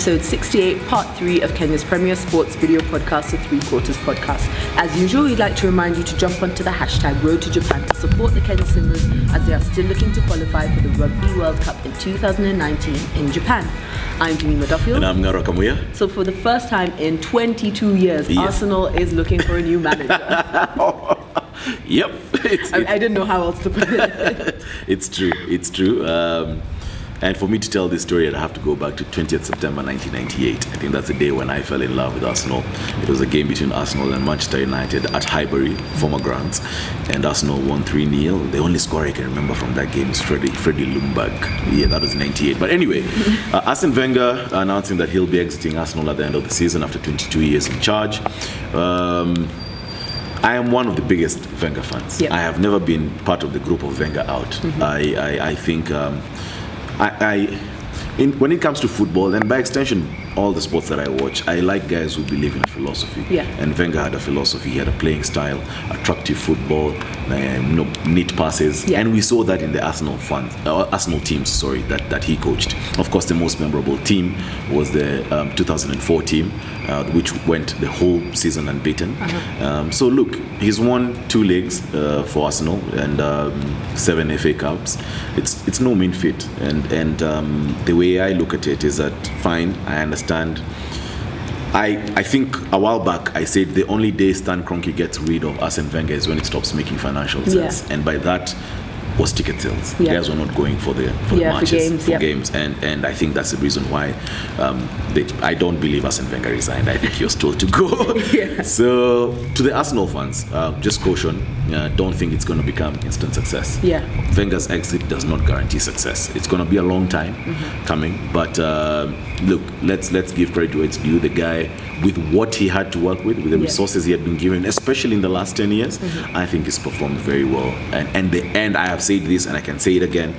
episode 68, part 3 of Kenya's premier sports video podcast, the 3 Quarters podcast. As usual, we'd like to remind you to jump onto the hashtag Road to Japan to support the Kenya Swimmers as they are still looking to qualify for the Rugby World Cup in 2019 in Japan. I'm Jemima Duffield. And I'm Ngaro Kamuya. So for the first time in 22 years, yes, Arsenal is looking for a new manager. Yep. I didn't know how else to put it. It's true. And for me to tell this story, I'd have to go back to 20th September 1998. I think that's the day when I fell in love with Arsenal. It was a game between Arsenal and Manchester United at Highbury, former grounds. And Arsenal won 3-0. The only scorer I can remember from that game is Freddie Ljungberg. Yeah, that was 98. But anyway, Arsene Wenger announcing that he'll be exiting Arsenal at the end of the season after 22 years in charge. I am one of the biggest Wenger fans. Yep. I have never been part of the group of Wenger out. Mm-hmm. I think when it comes to football, and by extension all the sports that I watch, I like guys who believe in a philosophy. Yeah. And Wenger had a philosophy. He had a playing style, attractive football, neat passes, yeah, and we saw that in the Arsenal teams that he coached. Of course, the most memorable team was the 2004 team, which went the whole season unbeaten. Uh-huh. So look, he's won 2 leagues for Arsenal and 7 FA Cups. It's no mean feat, and the way I look at it is that fine, I understand. I think a while back I said the only day Stan Kroenke gets rid of Arsene Wenger is when it stops making financial sense, and by that was ticket sales. Yeah. Guys were not going for the matches, for games, and I think that's the reason why I don't believe Arsene Wenger resigned. I think he was told to go. Yeah. So to the Arsenal fans, just caution: don't think it's going to become instant success. Yeah. Wenger's exit does not guarantee success. It's going to be a long time coming, but look, let's give credit to its due. The guy, with what he had to work with the resources he had been given, especially in the last 10 years, I think he's performed very well. And I have said this and I can say it again,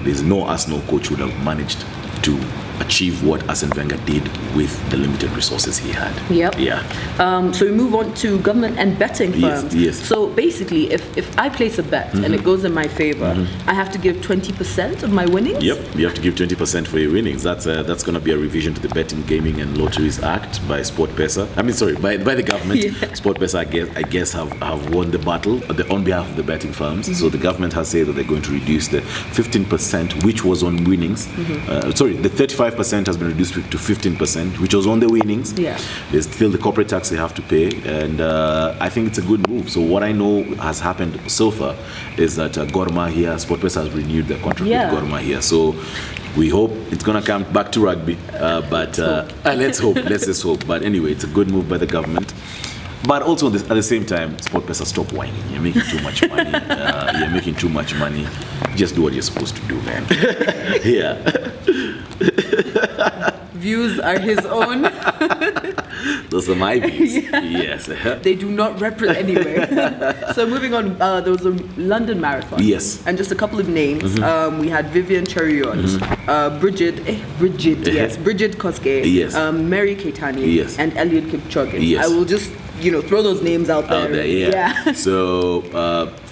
there's no Arsenal coach who would have managed to achieve what Arsene Wenger did with the limited resources he had. Yep. Yeah. So we move on to government and betting firms. Yes. So basically, if I place a bet and it goes in my favor, I have to give 20% of my winnings? Yep. You have to give 20% for your winnings. That's going to be a revision to the Betting, Gaming and Lotteries Act by SportPesa. By the government. Yeah. SportPesa, I guess have won the battle on behalf of the betting firms. So the government has said that they're going to reduce the 15%, which was on winnings. The 35% has been reduced to 15%, which was on the winnings. Yeah. There's still the corporate tax they have to pay, and I think it's a good move. So what I know has happened so far is that Gor Mahia, SportPesa has renewed their contract with Gor Mahia. So we hope it's going to come back to rugby, but let's hope. Let's just hope. But anyway, it's a good move by the government. But also at the same time, SportPesa, stop whining. You're making too much money. Just do what you're supposed to do, man. Yeah. Views are his own. Those are my views. Yeah. Yes. They do not represent anyway. So moving on, there was a London Marathon. Yes. And just a couple of names. We had Vivian Cheruiyot, Bridget Kosgei, yes, Mary Keitany, yes, and Eliud Kipchoge. Yes. I will just throw those names out there. Yeah. So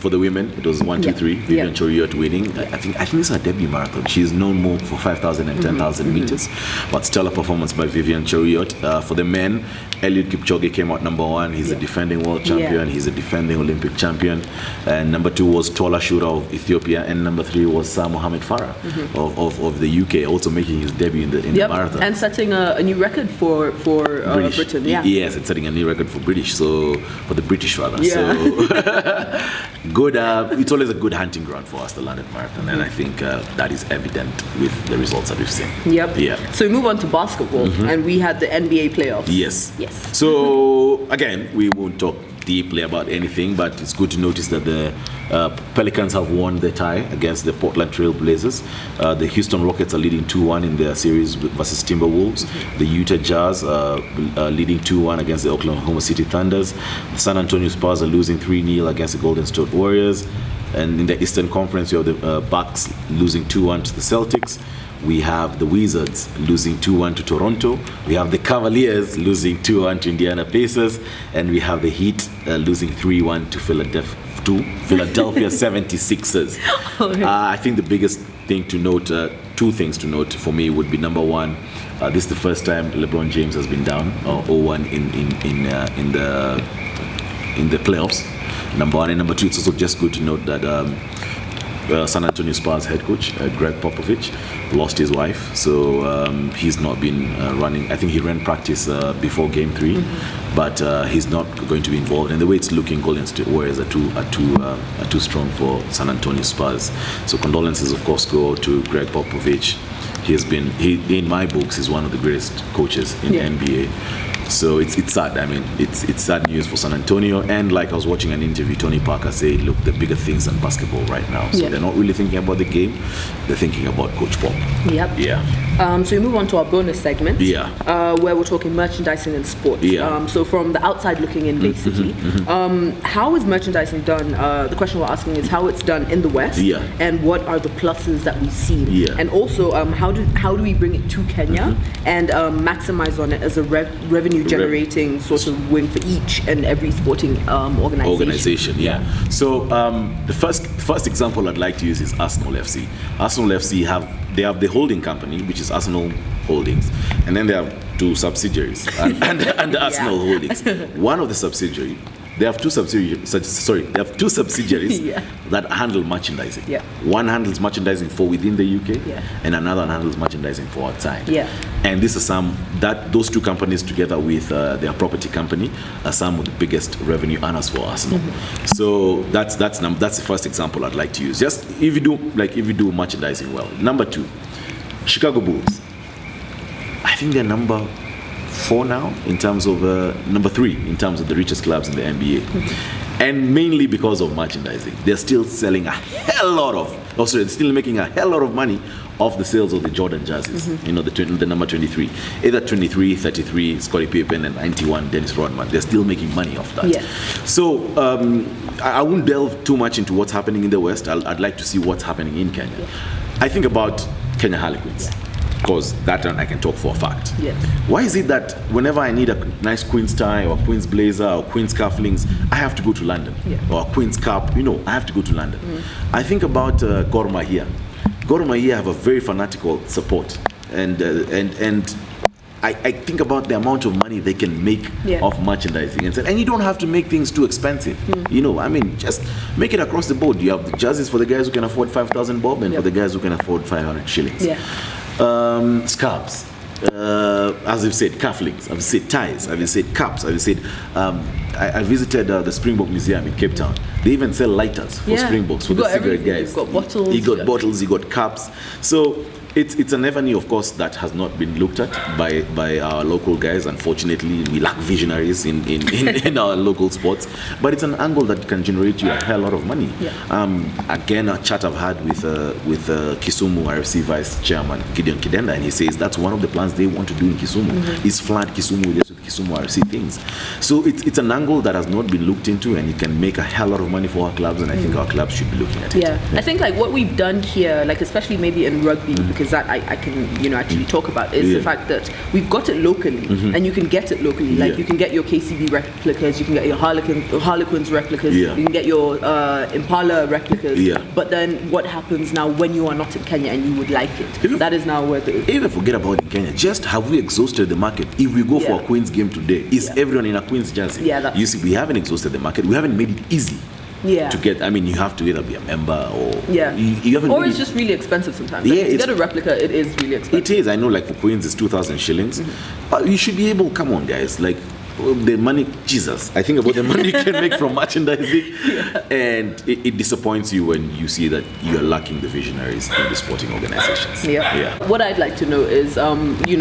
for the women, it was 1, 2, 3. Vivian Cheruiyot winning. I think it's her debut marathon. She's known more for 5,000 and 10,000 meters, but stellar performance by Vivian Cheruiyot. For the men, Eliud Kipchoge came out number 1. He's a defending world champion. He's a defending Olympic champion. And number 2 was Tola Shura of Ethiopia, and number 3 was Sir Mohamed Farah of the UK, also making his debut in the marathon and setting a new record for Britain. Yeah. Yes, it's setting a new record for the British rather. Yeah. So good. It's always a good hunting ground for us, the London Marathon, and I think that is evident with the results that we've seen. Yep. Yeah. So we move on to basketball, and we had the NBA playoffs. Yes. So again, we won't talk deeply about anything, but it's good to notice that the Pelicans have won the tie against the Portland Trail Blazers. The Houston Rockets are leading 2-1 in their series versus Timberwolves. The Utah Jazz leading 2-1 against the Oklahoma City Thunders. The San Antonio Spurs are losing 3-0 against the Golden State Warriors. And in the Eastern Conference, you have the Bucks losing 2-1 to the Celtics. We have the Wizards losing 2-1 to Toronto. We have the Cavaliers losing 2-1 to Indiana Pacers. And we have the Heat losing 3-1 to Philadelphia 76ers. I think the biggest thing to note, 2 things to note for me would be, number 1, This is the first time LeBron James has been down 0-1 in the playoffs. Number one. And number two, it's also just good to note that San Antonio Spurs head coach Greg Popovich lost his wife, so he's not been running. I think he ran practice before Game 3, but he's not going to be involved. And the way it's looking, Golden State Warriors are too strong for San Antonio Spurs. So condolences, of course, go to Greg Popovich. He in my books is one of the greatest coaches in the NBA. So it's sad. I mean, it's sad news for San Antonio. And like I was watching an interview, Tony Parker say, look, the bigger things than basketball right now. So they're not really thinking about the game. They're thinking about Coach Pop. Yep. Yeah. So we move on to our bonus segment. Yeah. Where we're talking merchandising and sports. Yeah. So from the outside looking in, basically, how is merchandising done? The question we're asking is how it's done in the West. Yeah. And what are the pluses that we've seen? Yeah. And also, how do we bring it to Kenya and maximize on it as a revenue generating sort of win for each and every sporting organization. Yeah. So the first example I'd like to use is Arsenal FC. Arsenal FC have the holding company, which is Arsenal Holdings, and then they have two subsidiaries and Arsenal Holdings. One of the subsidiary. They have two subsidiaries that handle merchandising. Yeah. One handles merchandising for within the UK, and another handles merchandising for outside. Yeah. And this is those two companies together with their property company are some of the biggest revenue earners for Arsenal. So that's the first example I'd like to use. Just if you do merchandising well. Number two, Chicago Bulls. I think they're number 4 now in terms of number 3 in terms of the richest clubs in the NBA, and mainly because of merchandising. They're still selling they're still making a hell lot of money off the sales of the Jordan jerseys. You know, the number 23, either 23, 33, Scottie Pippen, and 91, Dennis Rodman. They're still making money off that. Yeah. So I won't delve too much into what's happening in the West. I'd like to see what's happening in Kenya. Yeah. I think about Kenya Harlequins. Yeah. Because that one I can talk for a fact. Yes. Why is it that whenever I need a nice Queen's tie or Queen's blazer or Queen's cufflinks, I have to go to London? Or a Queen's cap, I have to go to London. I think about Gor Mahia. Gor Mahia have a very fanatical support, and I think about the amount of money they can make off merchandising, and you don't have to make things too expensive. I mean, just make it across the board. You have the jerseys for the guys who can afford 5,000 bob, and for the guys who can afford 500 shillings. Yeah. Scarves, as I've said, cufflinks, I've said ties, I've said caps, I've said I visited the Springbok Museum in Cape Town. They even sell lighters for Springboks, for the cigarette guys. You've got bottles. You got cups. So it's an avenue, of course, that has not been looked at by our local guys. Unfortunately, we lack visionaries in our local sports. But it's an angle that can generate you a hell lot of money. Yeah. Again, a chat I've had with Kisumu RFC Vice Chairman Gideon Kidenda, and he says that's one of the plans they want to do in Kisumu is flood Kisumu with Kisumu RFC things. So it's an angle that has not been looked into, and it can make a hell lot of money for our clubs, and I think our clubs should be looking at it. Yeah. I think like what we've done here, like especially maybe in rugby, because that I can actually talk about is the fact that we've got it locally, and you can get it locally. Like you can get your KCB replicas, you can get your Harlequins replicas, you can get your Impala replicas. But then what happens now when you are not in Kenya and you would like it? That is now where the even forget about in Kenya. Just have we exhausted the market? If we go for a Queen's game today, is everyone in a Queen's jersey? You see, we haven't exhausted the market. We haven't made it easy. To get, I mean, you have to either be a member or you haven't. Or it's just really expensive sometimes. Like, to get a replica, it is really expensive. It is. I know, like for Queens, it's 2,000 shillings. But you should be able. Come on, guys. Like the money, Jesus. I think about the money you can make from merchandising, and it disappoints you when you see that you are lacking the visionaries in the sporting organizations. What I'd like to know is,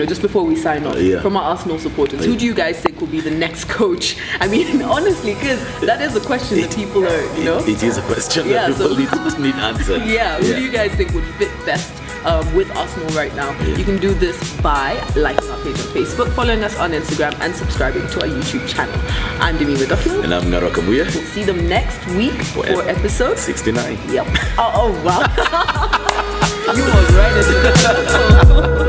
just before we sign off, from our Arsenal supporters, who do you guys think will be the next coach? I mean, honestly, because that is a question that people are, It is a question that people need answered. Who do you guys think would fit best with Arsenal right now? You can do this by liking our page on Facebook, following us on Instagram, and subscribing to our YouTube channel. I'm Demi Wedofio. And I'm Ngaro Kamuya. We'll see them next week for episode 69. Yep. Oh wow. You was right.